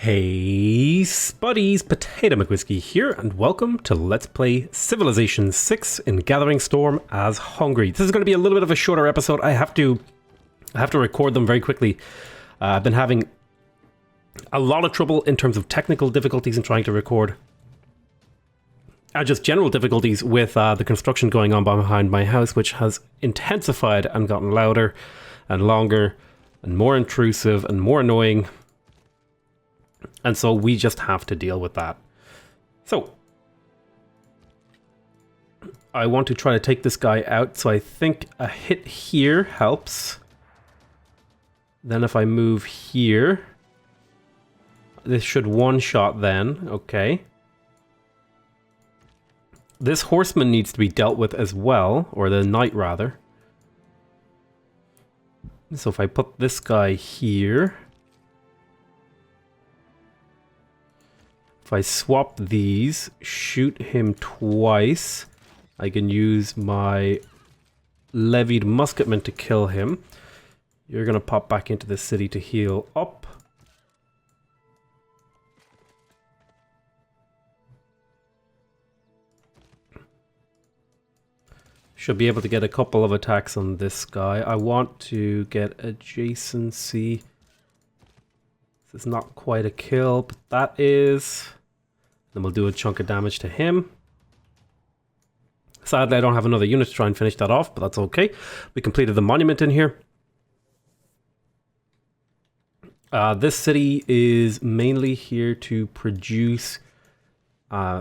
Hey Spuddies, PotatoMcWhiskey here, and welcome to Let's Play Civilization 6 in Gathering Storm as Hungary. This is going to be a little bit of a shorter episode. I have to record them very quickly. I've been having a lot of trouble in terms of technical difficulties in trying to record. Just general difficulties with the construction going on behind my house, which has intensified and gotten louder and longer and more intrusive and more annoying. And so we just have to deal with that. So I want to try to take this guy out. So I think a hit here helps. Then if I move here, this should one-shot then. Okay. This horseman needs to be dealt with as well, or the knight rather. So if I put this guy here, if I swap these, shoot him twice, I can use my levied musketman to kill him. You're going to pop back into the city to heal up. Should be able to get a couple of attacks on this guy. I want to get adjacency. This is not quite a kill, but that is. Then we'll do a chunk of damage to him. Sadly, I don't have another unit to try and finish that off, but that's okay. We completed the monument in here. This city is mainly here to produce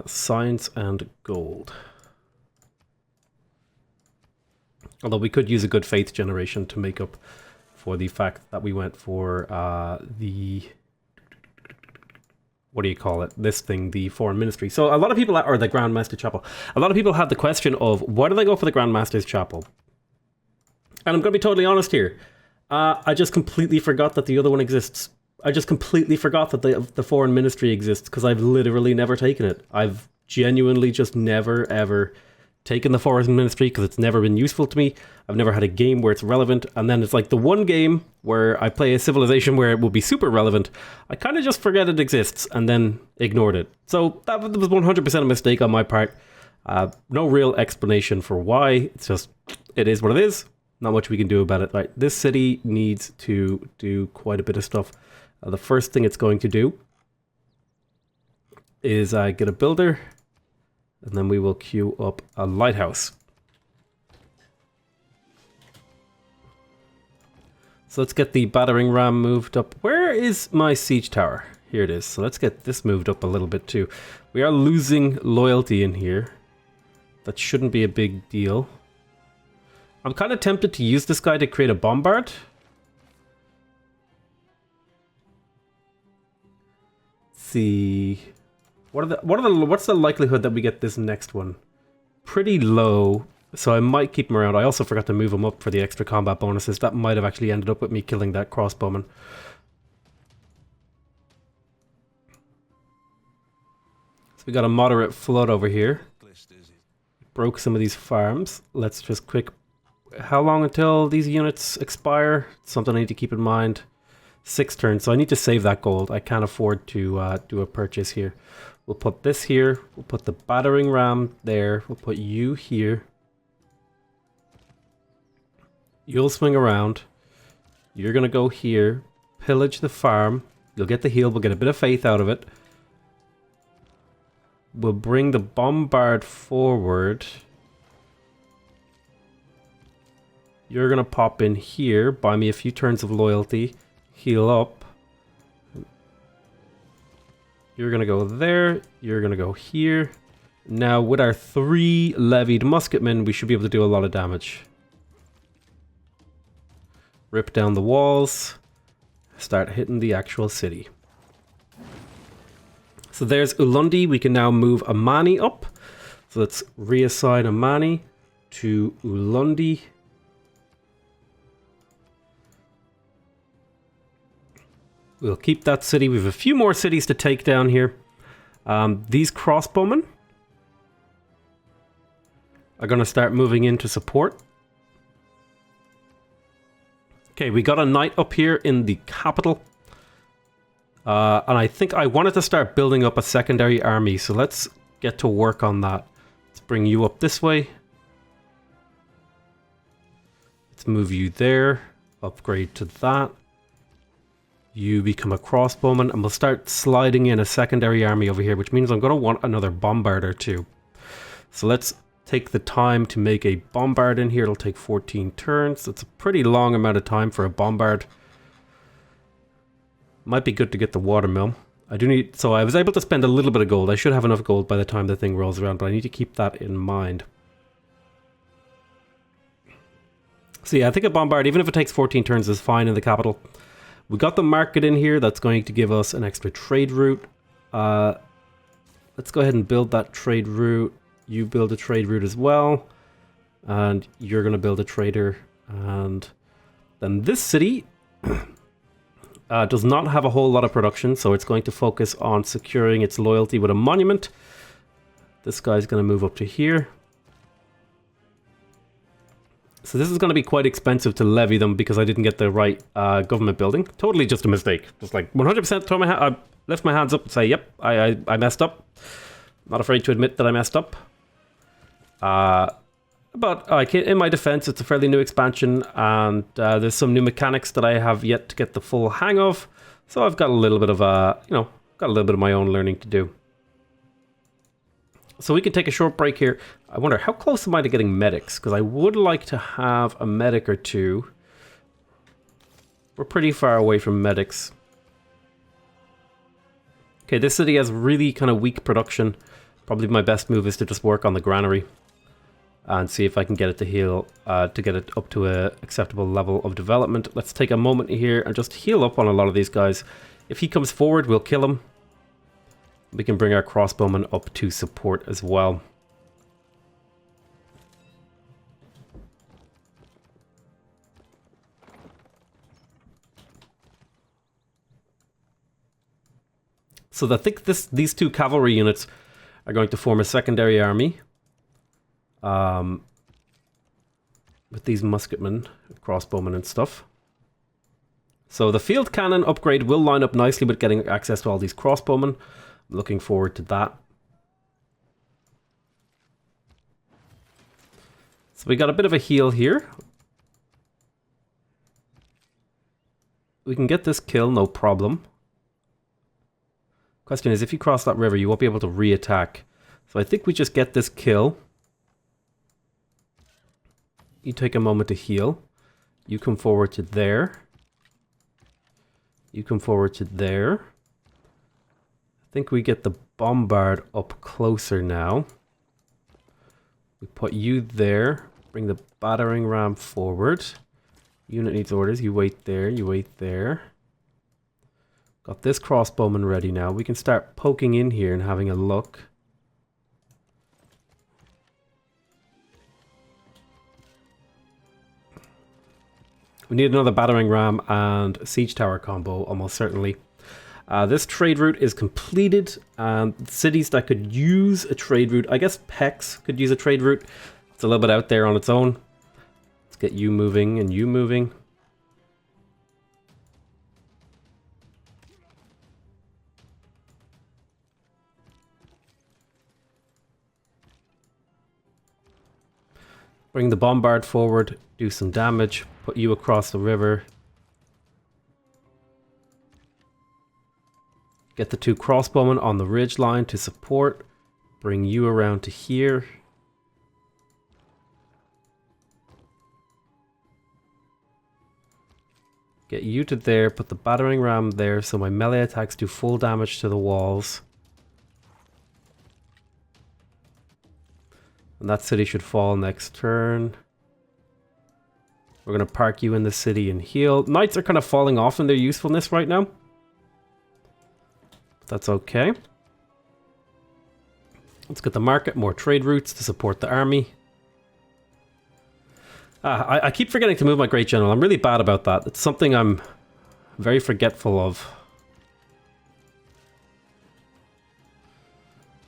science and gold. Although we could use a good faith generation to make up for the fact that we went for the... what do you call it? This thing, the foreign ministry. So a lot of people, or the Grand Master Chapel. A lot of people had the question of, why do they go for the Grand Master's Chapel? And I'm going to be totally honest here. I just completely forgot that the other one exists. I just completely forgot that the foreign ministry exists because I've literally never taken it. I've genuinely just never, ever taken the foreign ministry because it's never been useful to me. I've never had a game where it's relevant, and then it's like the one game where I play a civilization where it will be super relevant. I kind of just forget it exists and then ignored it. So that was 100% a mistake on my part. No real explanation for why. It's just, it is what it is. Not much we can do about it. Right, this city needs to do quite a bit of stuff. The first thing it's going to do is get a builder, and then we will queue up a lighthouse. So let's get the battering ram moved up. Where is my siege tower? Here it is. So let's get this moved up a little bit too. We are losing loyalty in here. That shouldn't be a big deal. I'm kind of tempted to use this guy to create a bombard. Let's see. What's the likelihood that we get this next one? Pretty low, so I might keep him around. I also forgot to move him up for the extra combat bonuses. That might have actually ended up with me killing that crossbowman. So we got a moderate flood over here. Broke some of these farms. Let's just quick... How long until these units expire? Something I need to keep in mind. 6 turns, so I need to save that gold. I can't afford to do a purchase here. We'll put this here. We'll put the battering ram there. We'll put you here. You'll swing around. You're going to go here. Pillage the farm. You'll get the heal. We'll get a bit of faith out of it. We'll bring the bombard forward. You're going to pop in here. Buy me a few turns of loyalty. Heal up. You're going to go there. You're going to go here. Now, with our 3 levied musketmen, we should be able to do a lot of damage. Rip down the walls. Start hitting the actual city. So there's Ulundi. We can now move Amani up. So let's reassign Amani to Ulundi. We'll keep that city. We have a few more cities to take down here. These crossbowmen are going to start moving into support. Okay, we got a knight up here in the capital. And I think I wanted to start building up a secondary army, so let's get to work on that. Let's bring you up this way. Let's move you there. Upgrade to that. You become a crossbowman, and we'll start sliding in a secondary army over here, which means I'm going to want another bombarder too. So let's take the time to make a bombard in here. It'll take 14 turns. That's a pretty long amount of time for a bombard. Might be good to get the watermill. I do need, so I was able to spend a little bit of gold. I should have enough gold by the time the thing rolls around, but I need to keep that in mind. So yeah, I think a bombard, even if it takes 14 turns, is fine in the capital. We got the market in here. That's going to give us an extra trade route. Let's go ahead and build that trade route. You build a trade route as well. And you're going to build a trader. And then this city does not have a whole lot of production, so it's going to focus on securing its loyalty with a monument. This guy's going to move up to here. So this is going to be quite expensive to levy them because I didn't get the right government building. Totally just a mistake. Just like 100% throw I lift my hands up and say, yep, I messed up. Not afraid to admit that I messed up. But in my defense, it's a fairly new expansion, and there's some new mechanics that I have yet to get the full hang of. So I've got a little bit of got a little bit of my own learning to do. So we can take a short break here. I wonder, how close am I to getting medics? Because I would like to have a medic or two. We're pretty far away from medics. Okay, this city has really kind of weak production. Probably my best move is to just work on the granary and see if I can get it to heal, to get it up to an acceptable level of development. Let's take a moment here and just heal up on a lot of these guys. If he comes forward, we'll kill him. We can bring our crossbowmen up to support as well. So I think these two cavalry units are going to form a secondary army. With these musketmen, crossbowmen and stuff. So the field cannon upgrade will line up nicely with getting access to all these crossbowmen. I'm looking forward to that. So we got a bit of a heal here. We can get this kill, no problem. Question is, if you cross that river, you won't be able to re-attack. So I think we just get this kill. You take a moment to heal. You come forward to there. You come forward to there. I think we get the bombard up closer now. We put you there. Bring the battering ram forward. Unit needs orders. You wait there. You wait there. Got this crossbowman ready now. We can start poking in here and having a look. We need another battering ram and siege tower combo, almost certainly. This trade route is completed, and cities that could use a trade route, I guess Pex could use a trade route. It's a little bit out there on its own. Let's get you moving and you moving. Bring the bombard forward, do some damage, put you across the river. Get the two crossbowmen on the ridge line to support. Bring you around to here. Get you to there, put the battering ram there so my melee attacks do full damage to the walls. And that city should fall next turn. We're going to park you in the city and heal. Knights are kind of falling off in their usefulness right now. But that's okay. Let's get the market, more trade routes to support the army. I keep forgetting to move my Great General. I'm really bad about that. It's something I'm very forgetful of.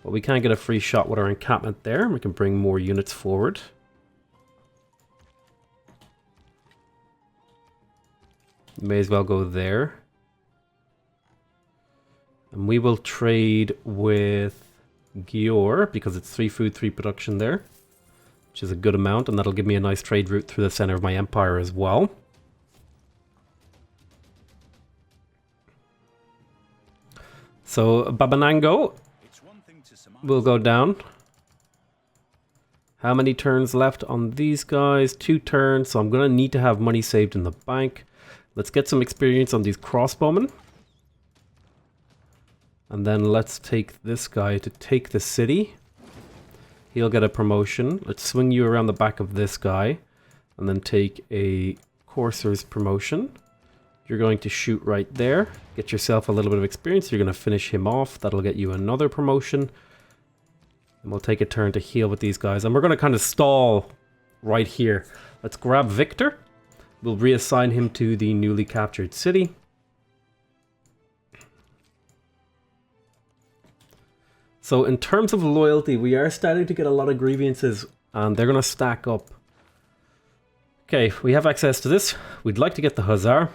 But we can get a free shot with our encampment there. We can bring more units forward. May as well go there. And we will trade with Gior, because it's 3 food, 3 production there, which is a good amount, and that'll give me a nice trade route through the center of my empire as well. So Babanango will go down. How many turns left on these guys? 2 turns, so I'm going to need to have money saved in the bank. Let's get some experience on these crossbowmen. And then let's take this guy to take the city. He'll get a promotion. Let's swing you around the back of this guy. And then take a courser's promotion. You're going to shoot right there. Get yourself a little bit of experience. You're going to finish him off. That'll get you another promotion. And we'll take a turn to heal with these guys. And we're going to kind of stall right here. Let's grab Victor. We'll reassign him to the newly captured city. So in terms of loyalty, we are starting to get a lot of grievances, and they're going to stack up. Okay, we have access to this. We'd like to get the Hussar.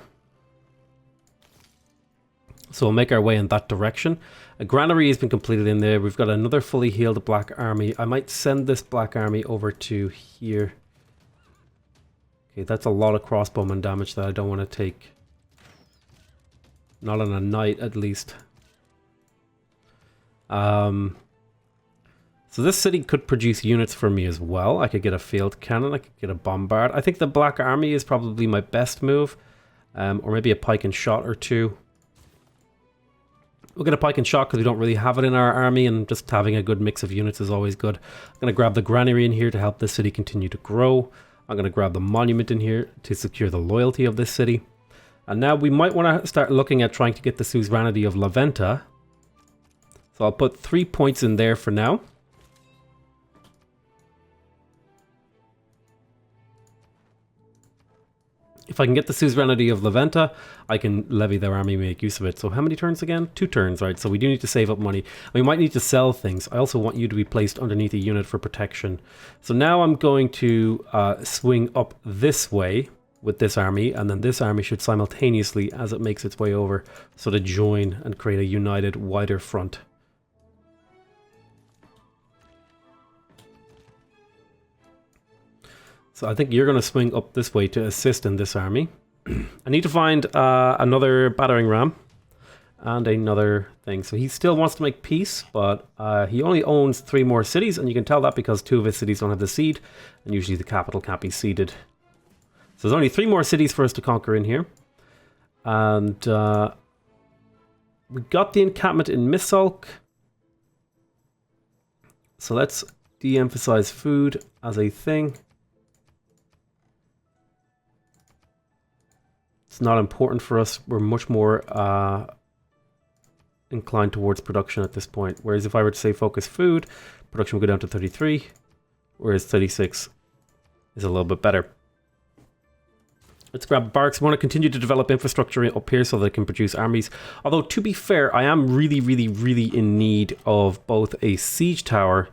So we'll make our way in that direction. A granary has been completed in there. We've got another fully healed Black Army. I might send this Black Army over to here. Okay, that's a lot of crossbowman damage that I don't want to take. Not on a night, at least. So this city could produce units for me as well. I could get a field cannon. I could get a bombard. I think the Black Army is probably my best move. Or maybe a pike and shot or 2. We'll get a pike and shot because we don't really have it in our army, and just having a good mix of units is always good. I'm going to grab the granary in here to help this city continue to grow. I'm going to grab the monument in here to secure the loyalty of this city. And now we might want to start looking at trying to get the suzerainty of La Venta. So I'll put 3 points in there for now. If I can get the suzerainty of La Venta, I can levy their army and make use of it. So how many turns again? 2 turns, right? So we do need to save up money. We might need to sell things. I also want you to be placed underneath a unit for protection. So now I'm going to swing up this way with this army, and then this army should simultaneously, as it makes its way over, sort of join and create a united, wider front. So I think you're going to swing up this way to assist in this army. I need to find another battering ram and another thing. So he still wants to make peace, but he only owns 3 more cities, and you can tell that because 2 of his cities don't have the seed, and usually the capital can't be seeded. So there's only 3 more cities for us to conquer in here. And we got the encampment in Missalk. So let's de-emphasize food as a thing. It's not important for us. We're much more inclined towards production at this point. Whereas if I were to say focus food, production would go down to 33, whereas 36 is a little bit better. Let's grab barracks. We want to continue to develop infrastructure up here so that it can produce armies. Although, to be fair, I am really in need of both a siege tower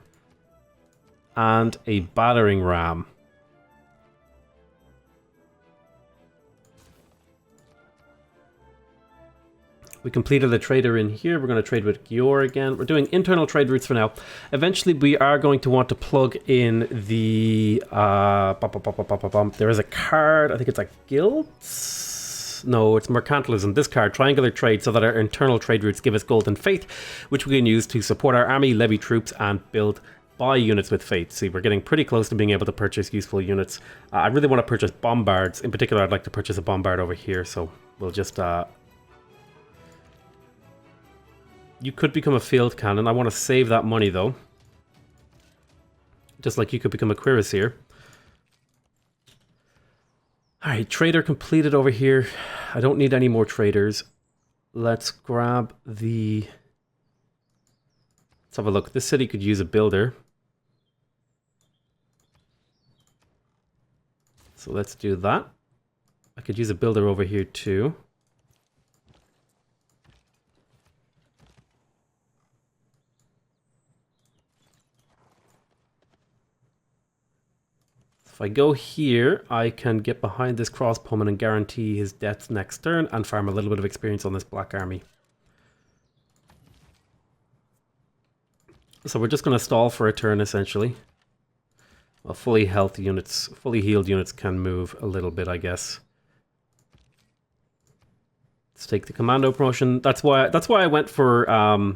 and a battering ram. We completed a trader in here. We're going to trade with Gior again. We're doing internal trade routes for now. Eventually, we are going to want to plug in the... there is a card. I think it's like guilds? No, it's mercantilism. This card, triangular trade, so that our internal trade routes give us gold and faith, which we can use to support our army, levy troops, and buy units with faith. See, we're getting pretty close to being able to purchase useful units. I really want to purchase bombards. In particular, I'd like to purchase a bombard over here, so we'll just... You could become a field cannon. I want to save that money, though. Just like you could become a cuirassier. Alright, trader completed over here. I don't need any more traders. Let's grab the... Let's have a look. This city could use a builder. So let's do that. I could use a builder over here, too. If I go here, I can get behind this crossbowman and guarantee his death next turn and farm a little bit of experience on this black army. So we're just going to stall for a turn, essentially. Well, fully healed units can move a little bit, I guess. Let's take the commando promotion. That's why I went for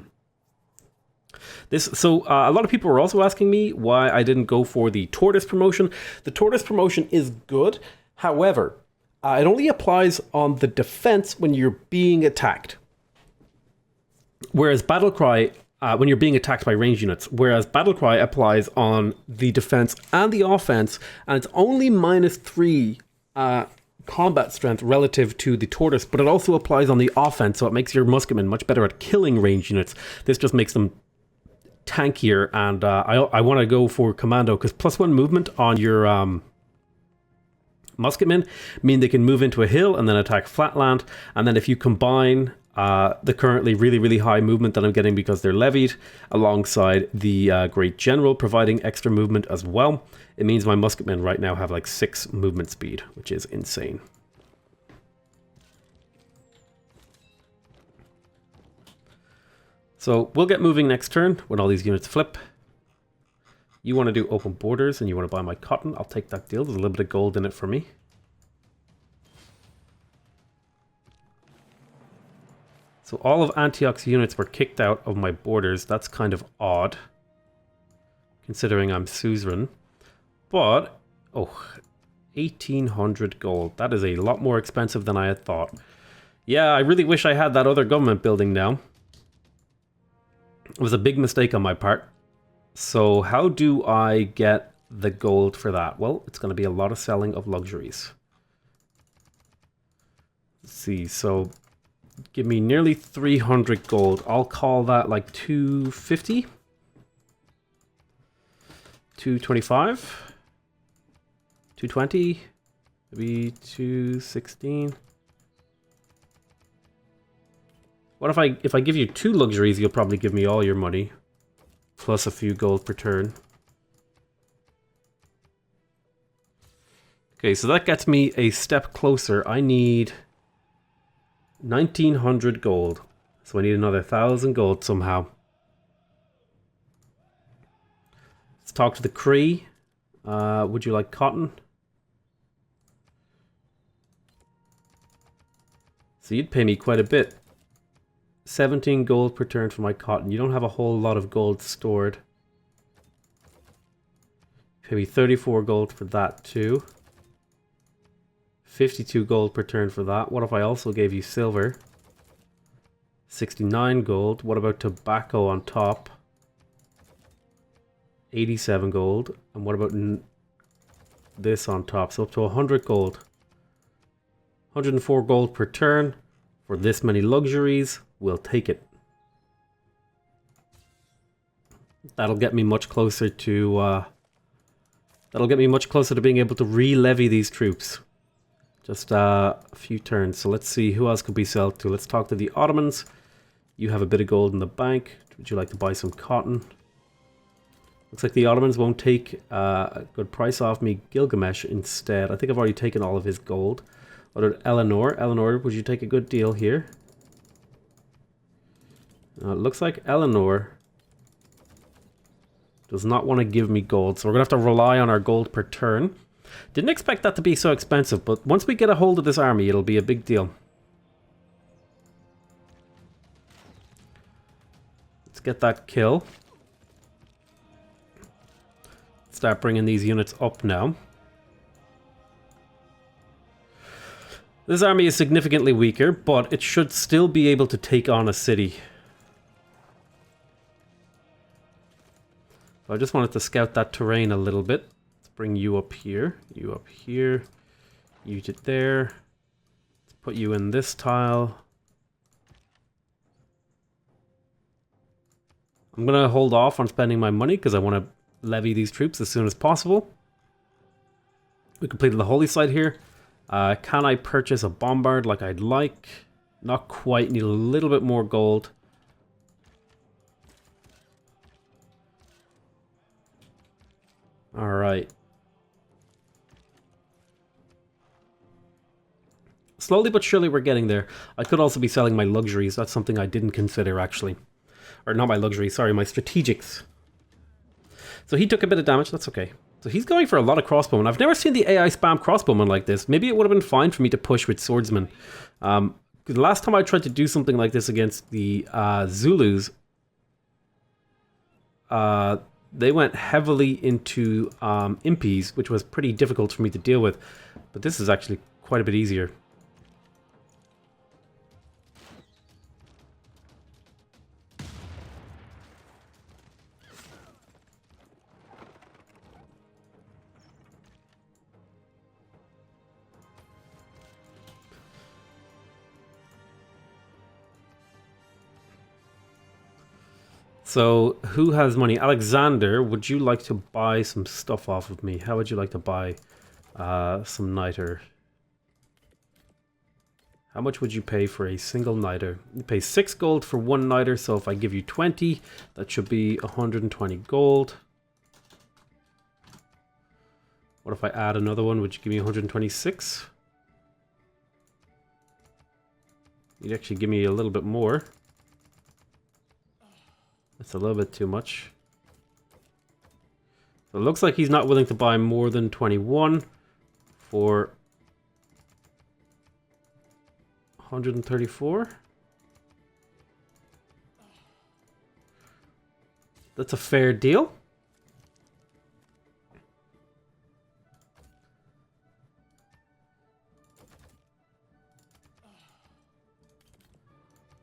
this. So a lot of people were also asking me why I didn't go for the tortoise promotion. The tortoise promotion is good. However, it only applies on the defense when you're being attacked. Whereas Battlecry, when you're being attacked by ranged units, whereas Battlecry applies on the defense and the offense, and it's only -3 combat strength relative to the tortoise, but it also applies on the offense, so it makes your musketmen much better at killing ranged units. This just makes them tankier, and I want to go for commando, because +1 movement on your musketmen mean they can move into a hill and then attack flatland, and then if you combine the currently really high movement that I'm getting because they're levied alongside the Great General providing extra movement as well, it means my musketmen right now have like 6 movement speed, which is insane. So we'll get moving next turn when all these units flip. You want to do open borders and you want to buy my cotton. I'll take that deal. There's a little bit of gold in it for me. So all of Antioch's units were kicked out of my borders. That's kind of odd, considering I'm suzerain. But, 1,800 gold. That is a lot more expensive than I had thought. Yeah, I really wish I had that other government building now. It was a big mistake on my part. So how do I get the gold for that? Well, it's going to be a lot of selling of luxuries. Let's see, so give me nearly 300 gold. I'll call that like 250? 225? 220? Maybe 216? What if I give you 2 luxuries, you'll probably give me all your money. Plus a few gold per turn. Okay, so that gets me a step closer. I need 1,900 gold. So I need another 1,000 gold somehow. Let's talk to the Cree. Would you like cotton? So you'd pay me quite a bit. 17 gold per turn for my cotton. You don't have a whole lot of gold stored. Pay me 34 gold for that too. 52 gold per turn for that. What if I also gave you silver? 69 gold. What about tobacco on top? 87 gold. And what about this on top? So up to 100 gold. 104 gold per turn for this many luxuries. We'll take it. That'll get me much closer to being able to re-levy these troops. Just a few turns. So let's see who else could we sell to. Let's talk to the Ottomans. You have a bit of gold in the bank. Would you like to buy some cotton? Looks like the Ottomans won't take a good price off me. Gilgamesh instead. I think I've already taken all of his gold. What about Eleanor? Eleanor, would you take a good deal here? It looks like Eleanor does not want to give me gold, so we're going to have to rely on our gold per turn. Didn't expect that to be so expensive, but once we get a hold of this army, it'll be a big deal. Let's get that kill. Start bringing these units up now. This army is significantly weaker, but it should still be able to take on a city. I just wanted to scout that terrain a little bit. Let's bring you up here, you to there. Let's put you in this tile. I'm going to hold off on spending my money because I want to levy these troops as soon as possible. We completed the holy site here. Can I purchase a bombard like I'd like? Not quite, need a little bit more gold. Alright. Slowly but surely we're getting there. I could also be selling my luxuries. That's something I didn't consider actually. Or not my luxuries, sorry, my strategics. So he took a bit of damage. That's okay. So he's going for a lot of crossbowmen. I've never seen the AI spam crossbowmen like this. Maybe it would have been fine for me to push with swordsmen. The last time I tried to do something like this against the Zulus, they went heavily into impies, which was pretty difficult for me to deal with. But this is actually quite a bit easier. So, who has money? Alexander, would you like to buy some stuff off of me? How would you like to buy some niter? How much would you pay for a single niter? You pay 6 gold for 1 niter, so if I give you 20, that should be 120 gold. What if I add another one? Would you give me 126? You'd actually give me a little bit more. That's a little bit too much. So it looks like he's not willing to buy more than 21 for 134. That's a fair deal.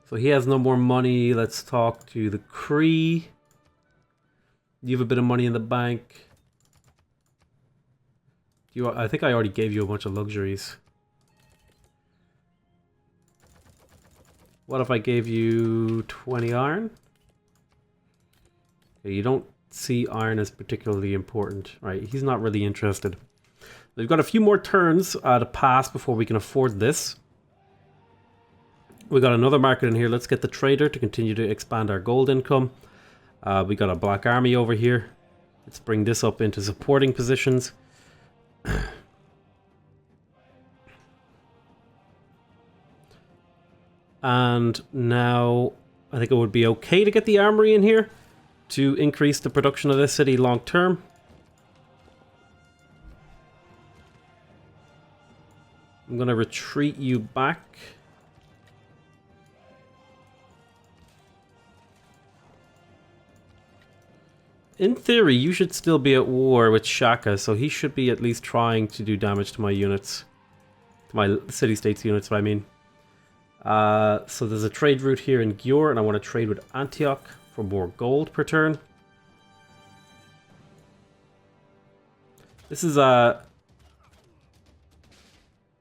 So he has no more money. Let's talk to the Cree. You have a bit of money in the bank. I think I already gave you a bunch of luxuries. What if I gave you 20 iron? Okay, you don't see iron as particularly important. Right, he's not really interested. We've got a few more turns to pass before we can afford this. We got another market in here. Let's get the trader to continue to expand our gold income. We got a black army over here. Let's bring this up into supporting positions. And now I think it would be okay to get the armory in here to increase the production of this city long term. I'm going to retreat you back. In theory, you should still be at war with Shaka, so he should be at least trying to do damage to my units. To my city-states units, what I mean. So there's a trade route here in Gyur, and I want to trade with Antioch for more gold per turn. This is I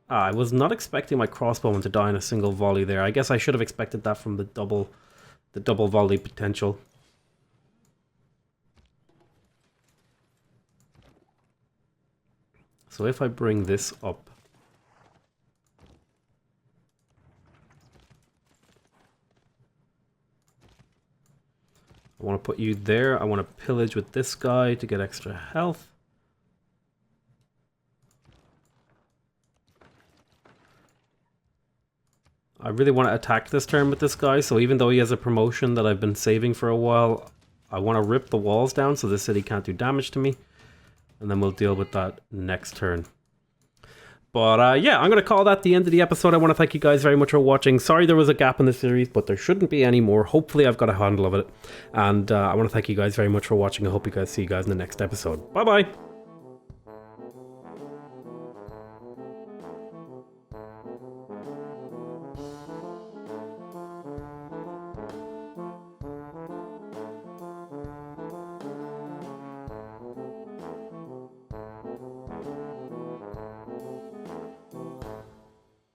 was not expecting my crossbowman to die in a single volley there. I guess I should have expected that from the double volley potential. So if I bring this up, I want to put you there. I want to pillage with this guy to get extra health. I really want to attack this turn with this guy, so even though he has a promotion that I've been saving for a while, I want to rip the walls down so the city can't do damage to me. And then we'll deal with that next turn. But yeah, I'm going to call that the end of the episode. I want to thank you guys very much for watching. Sorry there was a gap in the series, but there shouldn't be any more. Hopefully I've got a handle of it. And I want to thank you guys very much for watching. I hope you guys see you guys in the next episode. Bye-bye.